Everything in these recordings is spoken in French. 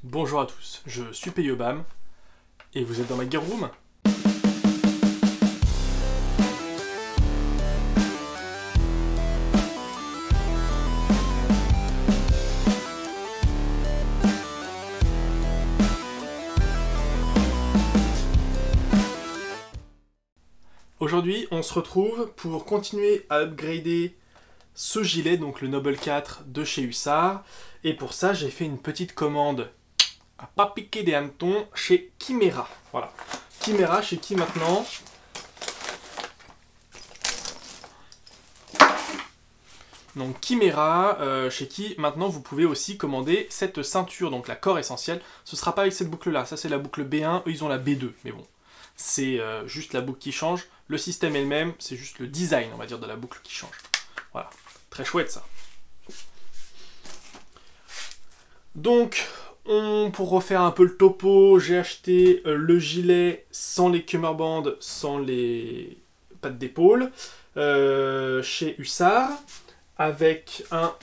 Bonjour à tous, je suis Peyobam et vous êtes dans ma Gear Room. Aujourd'hui, on se retrouve pour continuer à upgrader ce gilet, donc le Noble 4 de chez Hussard. Et pour ça, j'ai fait une petite commande à pas piquer des hannetons chez Chimera. Voilà. Chimera, chez qui maintenant? Donc Chimera, chez qui maintenant vous pouvez aussi commander cette ceinture, donc la Core Essentielle. Ce sera pas avec cette boucle là, ça c'est la boucle B1, eux ils ont la B2, mais bon. C'est juste la boucle qui change, le système est le même, c'est juste le design on va dire de la boucle qui change. Voilà, très chouette ça. Donc, pour refaire un peu le topo, j'ai acheté le gilet sans les cummerbunds, sans les pattes d'épaule, chez Hussard, avec un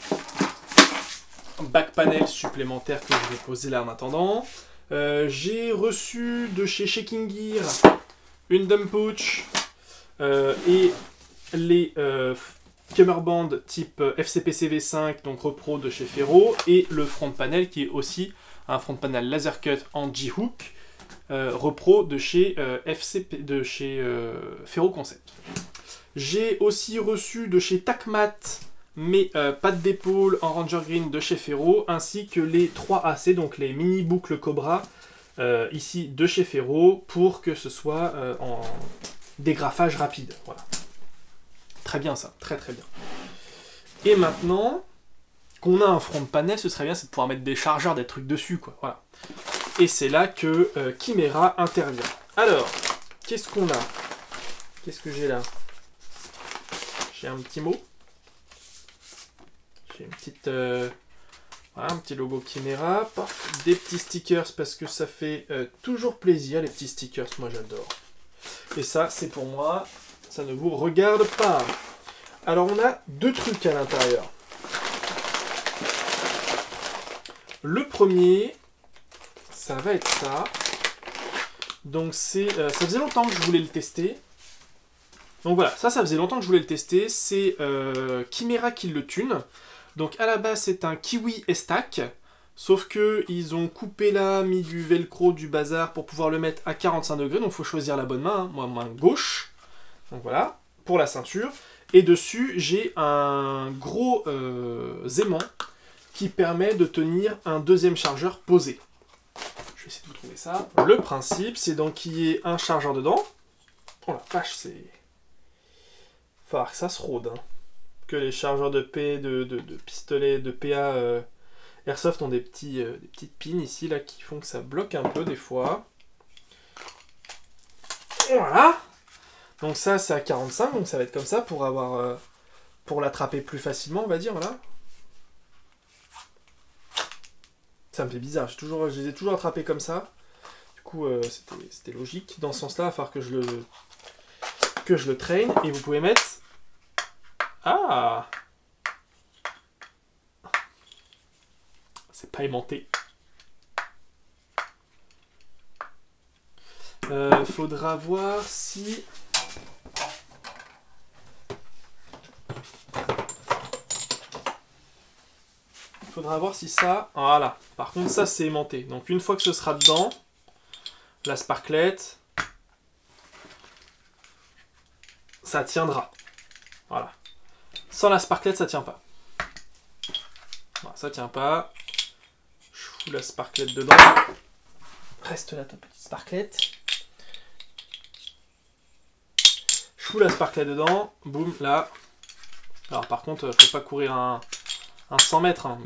back panel supplémentaire que je vais poser là en attendant. J'ai reçu de chez Shaking Gear une dump pouch et les cummerbunds type FCPC V5, donc repro de chez Ferro, et le front panel qui est aussi un front panel laser cut en G-Hook repro de chez Ferro Concept. J'ai aussi reçu de chez Tacmat mes pattes d'épaule en Ranger Green de chez Ferro, ainsi que les 3 AC, donc les mini boucles Cobra, ici de chez Ferro, pour que ce soit en dégrafage rapide. Voilà. Très bien ça, très très bien. Et maintenant qu'on a un front panel, ce serait bien c'est de pouvoir mettre des chargeurs, des trucs dessus, quoi. Voilà. Et c'est là que Chimera intervient. Alors, qu'est-ce qu'on a? Qu'est-ce que j'ai là? J'ai un petit mot. J'ai une petite, voilà, un petit logo Chimera, des petits stickers parce que ça fait toujours plaisir les petits stickers, moi j'adore. Et ça c'est pour moi, ça ne vous regarde pas. Alors on a 2 trucs à l'intérieur. Le premier, ça va être ça. Donc c'est, ça faisait longtemps que je voulais le tester. Donc voilà, ça faisait longtemps que je voulais le tester. C'est Chimera qui le tune. Donc à la base c'est un Kiwi S-Tac, sauf que ils ont coupé là, mis du velcro, du bazar pour pouvoir le mettre à 45 degrés, donc il faut choisir la bonne main, hein. Moi main gauche, donc voilà, pour la ceinture. Et dessus j'ai un gros aimant qui permet de tenir un deuxième chargeur posé. Je vais essayer de vous trouver ça. Le principe c'est donc qu'il y ait un chargeur dedans. Oh la vache, c'est... Faut falloir que ça se rôde, hein. Que les chargeurs de pistolet, de PA Airsoft ont des petites pins ici là qui font que ça bloque un peu des fois. Voilà. Donc ça c'est à 45, donc ça va être comme ça pour avoir pour l'attraper plus facilement on va dire, voilà. Ça me fait bizarre, je les ai toujours attrapés comme ça. Du coup c'était logique. Dans ce sens là, il va falloir que je le traîne et vous pouvez mettre. Ah! C'est pas aimanté. Faudra voir si... Faudra voir si ça... Voilà. Par contre, ça, c'est aimanté. Donc, une fois que ce sera dedans, la sparklette, ça tiendra. Voilà. Sans la sparklette, ça tient pas. Voilà, ça tient pas. Je fous la sparklette dedans. Reste là ta petite sparklette. Je fous la sparklette dedans. Boum, là. Alors par contre, faut pas courir un 100 mètres, hein,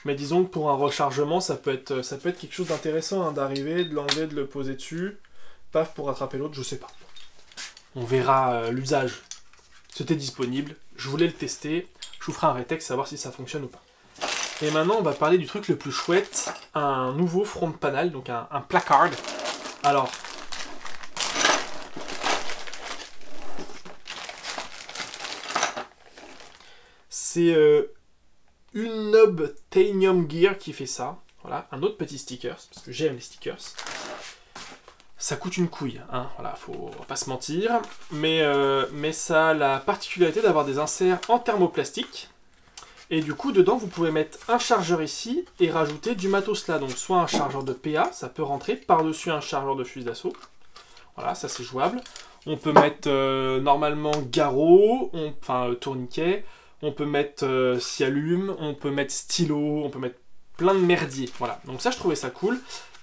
mais disons que pour un rechargement, ça peut être quelque chose d'intéressant, hein, d'arriver, de l'enlever, de le poser dessus. Paf, pour attraper l'autre, je sais pas. On verra l'usage. C'était disponible, je voulais le tester, je vous ferai un rétexte, savoir si ça fonctionne ou pas. Et maintenant, on va parler du truc le plus chouette, un nouveau front panel, donc un placard. Alors, c'est une Obtainium Gear qui fait ça. Voilà, un autre petit sticker, parce que j'aime les stickers. Ça coûte une couille, hein, voilà, faut pas se mentir. Mais ça a la particularité d'avoir des inserts en thermoplastique. Et du coup, dedans, vous pouvez mettre un chargeur ici et rajouter du matos là. Donc, soit un chargeur de PA, ça peut rentrer par-dessus un chargeur de fusil d'assaut. Voilà, ça c'est jouable. On peut mettre normalement garrot, tourniquet. On peut mettre scialume, on peut mettre stylo, on peut mettre plein de merdier. Voilà, donc ça je trouvais ça cool.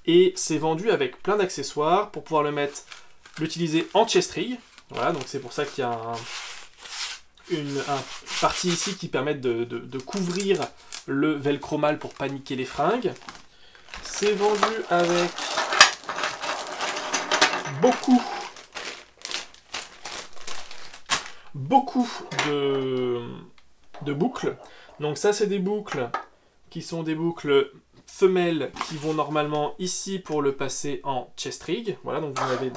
Et c'est vendu avec plein d'accessoires pour pouvoir l'utiliser en chest rig. Voilà, donc c'est pour ça qu'il y a une partie ici qui permet de couvrir le velcro mal pour pas niquer les fringues. C'est vendu avec beaucoup de boucles. Donc ça c'est des boucles qui sont des boucles femelles qui vont normalement ici pour le passer en chest rig. Voilà, donc vous avez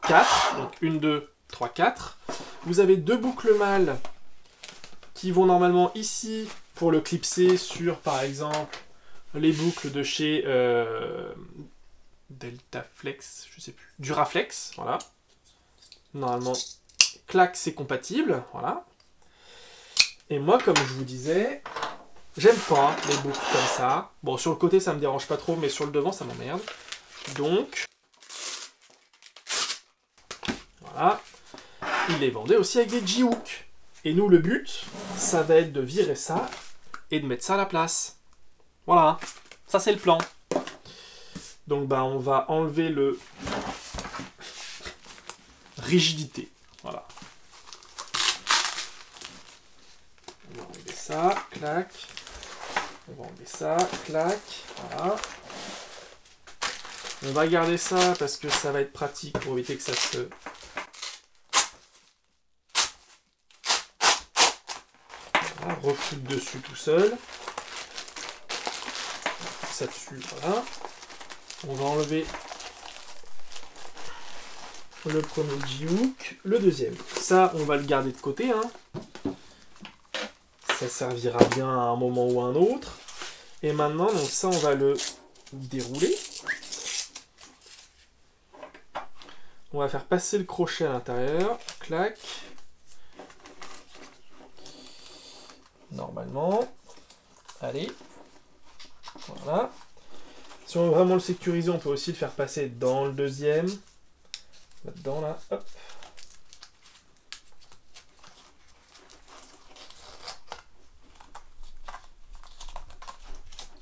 4, donc 1, 2, 3, 4. Vous avez 2 boucles mâles qui vont normalement ici pour le clipser sur par exemple les boucles de chez Deltaflex, je sais plus, Duraflex, voilà. Normalement, clac, c'est compatible, voilà. Et moi, comme je vous disais, j'aime pas les boucles comme ça. Bon, sur le côté, ça me dérange pas trop, mais sur le devant, ça m'emmerde. Donc, voilà. Il les vendait aussi avec des G-Hook. Et nous, le but, ça va être de virer ça et de mettre ça à la place. Voilà, ça c'est le plan. Donc, bah, on va enlever le rigidité. Voilà. On va enlever ça, clac. On va enlever ça, clac. Voilà. On va garder ça parce que ça va être pratique pour éviter que ça se... Voilà, reflète dessus tout seul. Ça dessus, voilà. On va enlever le premier G-Hook, le deuxième. Ça, on va le garder de côté, hein. Ça servira bien à un moment ou à un autre. Et maintenant, donc ça, on va le dérouler. On va faire passer le crochet à l'intérieur. Clac. Normalement. Allez. Voilà. Si on veut vraiment le sécuriser, on peut aussi le faire passer dans le deuxième. Là-dedans, là. Hop.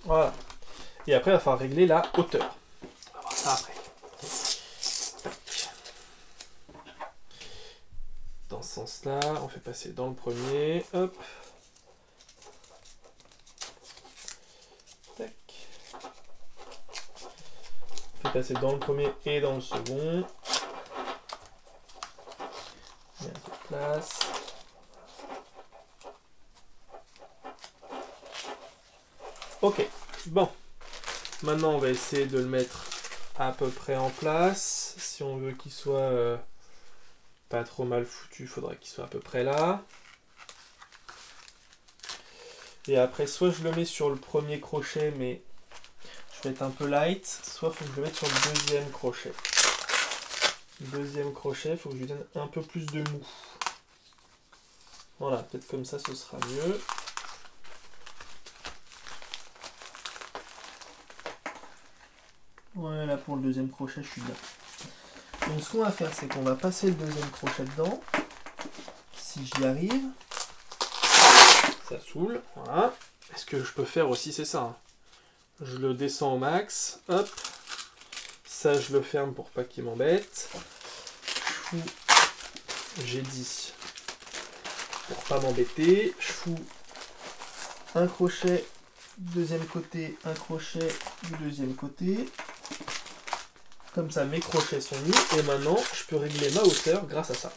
Voilà. Et après, il va falloir régler la hauteur. On va voir ça après. Tac. Dans ce sens-là, on fait passer dans le premier. Hop. Tac. On fait passer dans le premier et dans le second. Mets un peu de place. Ok, bon. Maintenant, on va essayer de le mettre à peu près en place. Si on veut qu'il soit pas trop mal foutu, il faudrait qu'il soit à peu près là. Et après, soit je le mets sur le premier crochet, mais je vais être un peu light, soit il faut que je le mette sur le deuxième crochet. Le deuxième crochet, il faut que je lui donne un peu plus de mou. Voilà, peut-être comme ça, ce sera mieux. Voilà, pour le deuxième crochet, je suis bien. Donc ce qu'on va faire, c'est qu'on va passer le deuxième crochet dedans. Si j'y arrive. Ça saoule, voilà. Et ce que je peux faire aussi, c'est ça. Hein. Je le descends au max, hop. Ça, je le ferme pour pas qu'il m'embête. J'ai dit, pour pas m'embêter, je fous un crochet du deuxième côté, un crochet du deuxième côté. Comme ça, mes crochets sont mis. Et maintenant, je peux régler ma hauteur grâce à ça.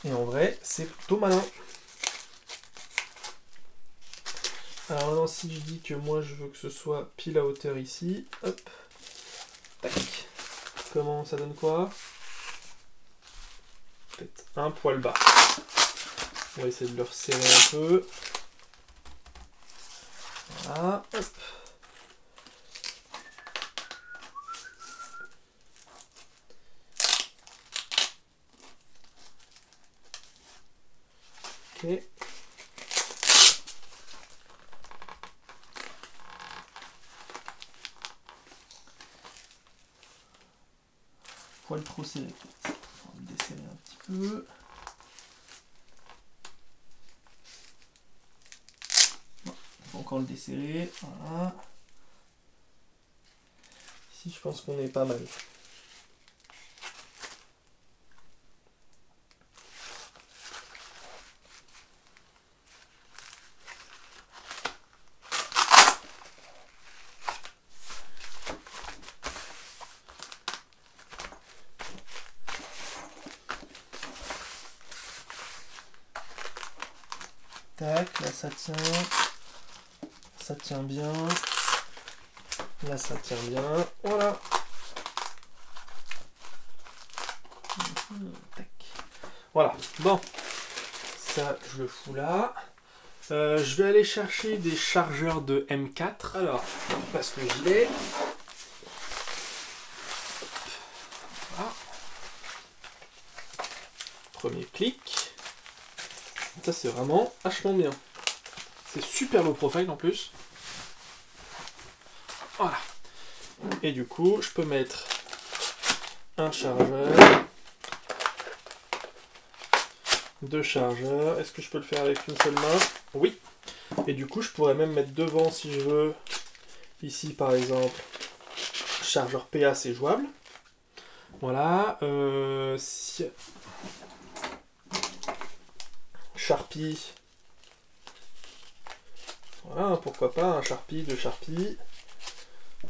Et en vrai, c'est plutôt malin. Alors maintenant, si je dis que moi, je veux que ce soit pile à hauteur ici. Hop. Tac. Comment ça donne quoi? Peut-être un poil bas. On va essayer de le resserrer un peu. Voilà. Hop. Ok. Poil trop serré. On va le desserrer un petit peu. Bon, faut encore le desserrer. Voilà. Ici, je pense qu'on est pas mal. Tac, là ça tient bien, là ça tient bien, voilà. Tac. Voilà, bon, ça je le fous là. Je vais aller chercher des chargeurs de M4, alors, parce que j'y ai. Voilà. Premier clic. Ça c'est vraiment vachement bien. C'est super low profile en plus. Voilà. Et du coup, je peux mettre un chargeur, deux chargeurs. Est-ce que je peux le faire avec une seule main? Oui. Et du coup, je pourrais même mettre devant si je veux. Ici par exemple, chargeur PA, c'est jouable. Voilà. Sharpie. Voilà, pourquoi pas un Sharpie, deux Sharpie.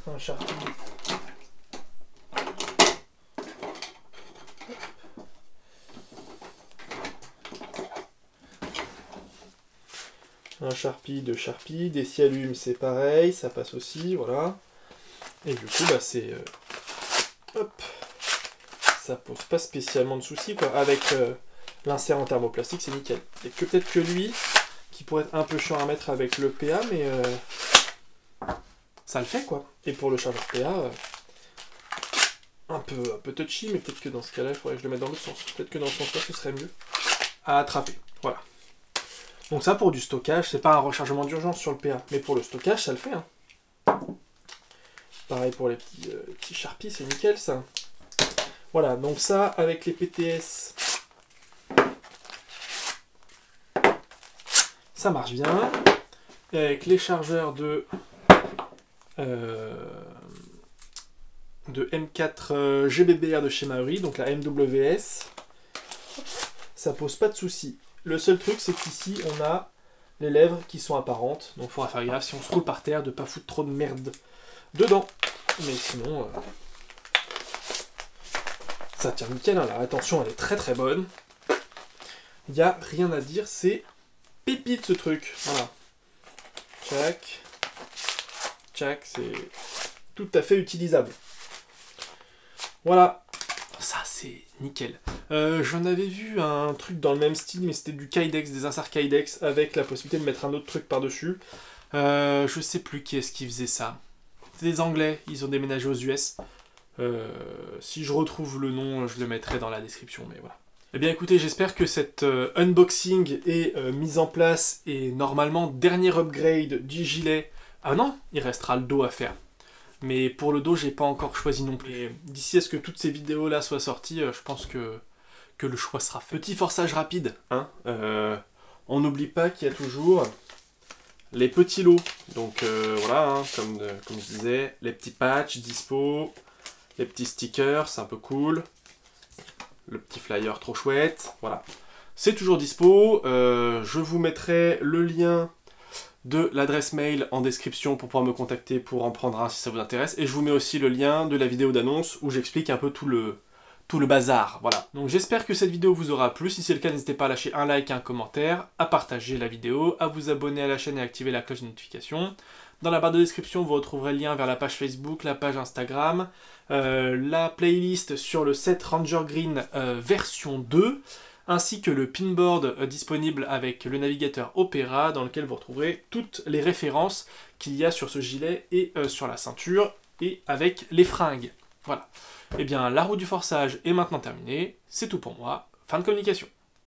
Un Sharpie. Un Sharpie, deux Sharpie. Des Cialumes, c'est pareil, ça passe aussi, voilà. Et du coup, bah c'est... hop. Ça pose pas spécialement de soucis, quoi. Avec l'insert en thermoplastique, c'est nickel. Et que peut-être que lui, qui pourrait être un peu chiant à mettre avec le PA, mais ça le fait, quoi. Et pour le chargeur PA, un peu touchy, mais peut-être que dans ce cas-là, il faudrait que je le mette dans l'autre sens. Peut-être que dans ce sens-là, ce serait mieux à attraper. Voilà. Donc ça, pour du stockage, c'est pas un rechargement d'urgence sur le PA, mais pour le stockage, ça le fait. Hein. Pareil pour les petits Sharpies, c'est nickel, ça. Voilà, donc ça, avec les PTS, ça marche bien. Et avec les chargeurs de M4 GBBR de chez Maori, donc la MWS, ça pose pas de soucis. Le seul truc, c'est qu'ici, on a les lèvres qui sont apparentes, donc il faudra faire gaffe si on se roule par terre de pas foutre trop de merde dedans. Mais sinon, ça tient nickel, hein. La rétention, elle est très très bonne. Il n'y a rien à dire, c'est pépite ce truc. Voilà. Tchac. Tchac, c'est tout à fait utilisable. Voilà. Ça, c'est nickel. J'en avais vu un truc dans le même style, mais c'était du Kydex, des inserts Kydex, avec la possibilité de mettre un autre truc par-dessus. Je sais plus qui est-ce qui faisait ça. C'est des Anglais, ils ont déménagé aux US. Si je retrouve le nom, je le mettrai dans la description, mais voilà. Eh bien écoutez, j'espère que cet unboxing est mis en place et normalement dernier upgrade du gilet. Ah non, il restera le dos à faire. Mais pour le dos, j'ai pas encore choisi non plus. D'ici à ce que toutes ces vidéos là soient sorties, je pense que le choix sera fait. Petit forçage rapide, hein. On n'oublie pas qu'il y a toujours les petits lots. Donc voilà, hein, comme je disais, les petits patchs dispo, les petits stickers, c'est un peu cool. Le petit flyer trop chouette, voilà. C'est toujours dispo, je vous mettrai le lien de l'adresse mail en description pour pouvoir me contacter pour en prendre un si ça vous intéresse. Et je vous mets aussi le lien de la vidéo d'annonce où j'explique un peu tout le bazar, voilà. Donc j'espère que cette vidéo vous aura plu. Si c'est le cas, n'hésitez pas à lâcher un like et un commentaire, à partager la vidéo, à vous abonner à la chaîne et à activer la cloche de notification. Dans la barre de description, vous retrouverez le lien vers la page Facebook, la page Instagram, la playlist sur le set Ranger Green version 2, ainsi que le pinboard disponible avec le navigateur Opera, dans lequel vous retrouverez toutes les références qu'il y a sur ce gilet et sur la ceinture, et avec les fringues. Voilà. Eh bien, la roue du forçage est maintenant terminée, c'est tout pour moi, fin de communication.